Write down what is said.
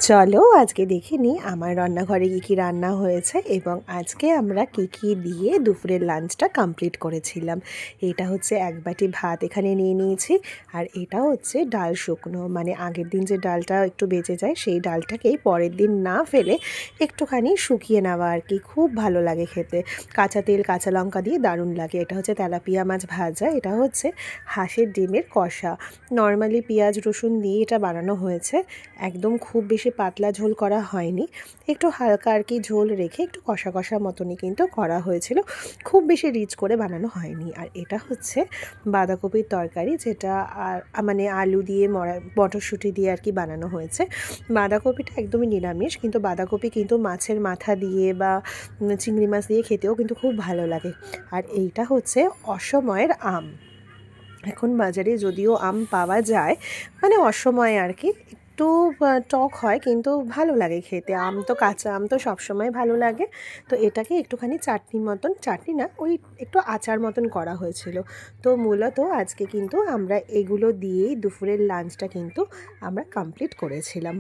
চলো আজকে দেখে নিই আমার রান্নাঘরে কী কী রান্না হয়েছে এবং আজকে আমরা কী কী দিয়ে দুপুরের লাঞ্চটা কমপ্লিট করেছিলাম। এটা হচ্ছে এক বাটি ভাত এখানে নিয়ে নিয়েছি, আর এটা হচ্ছে ডাল শুকনো, মানে আগের দিন যে ডালটা একটু বেঁচে যায় সেই ডালটাকেই পরের দিন না ফেলে একটুখানি শুকিয়ে নেওয়া আর কি, খুব ভালো লাগে খেতে। কাঁচা তেল কাঁচা লঙ্কা দিয়ে দারুণ লাগে। এটা হচ্ছে তেলাপিয়া মাছ ভাজা, এটা হচ্ছে হাঁসের ডিমের কষা। নর্মালি পেঁয়াজ রসুন দিয়ে এটা বানানো হয়েছে, একদম খুব বেশি পাতলা ঝোল করা হয়নি, একটু হালকা আর কি ঝোল রেখে একটু কষা কষা মতনই কিন্তু করা হয়েছিল, খুব বেশি রিচ করে বানানো হয়নি। আর এটা হচ্ছে বাঁধাকপির তরকারি, যেটা আর মানে আলু দিয়ে মটরশুঁটি দিয়ে আর কি বানানো হয়েছে। বাঁধাকপিটা একদমই নিরামিষ, কিন্তু বাঁধাকপি কিন্তু মাছের মাথা দিয়ে বা চিংড়ি মাছ দিয়ে খেতেও কিন্তু খুব ভালো লাগে। আর এইটা হচ্ছে অসময়ের আম। এখন বাজারে যদিও আম পাওয়া যায়, মানে অসময়ে আর কি, একটু টক হয় কিন্তু ভালো লাগে খেতে। আম তো কাঁচা আম তো সবসময় ভালো লাগে। তো এটাকে একটুখানি চাটনির মতন, চাটনি না ওই একটু আচার মতন করা হয়েছিল। তো মূলত আজকে কিন্তু আমরা এগুলো দিয়েই দুপুরের লাঞ্চটা কিন্তু আমরা কমপ্লিট করেছিলাম।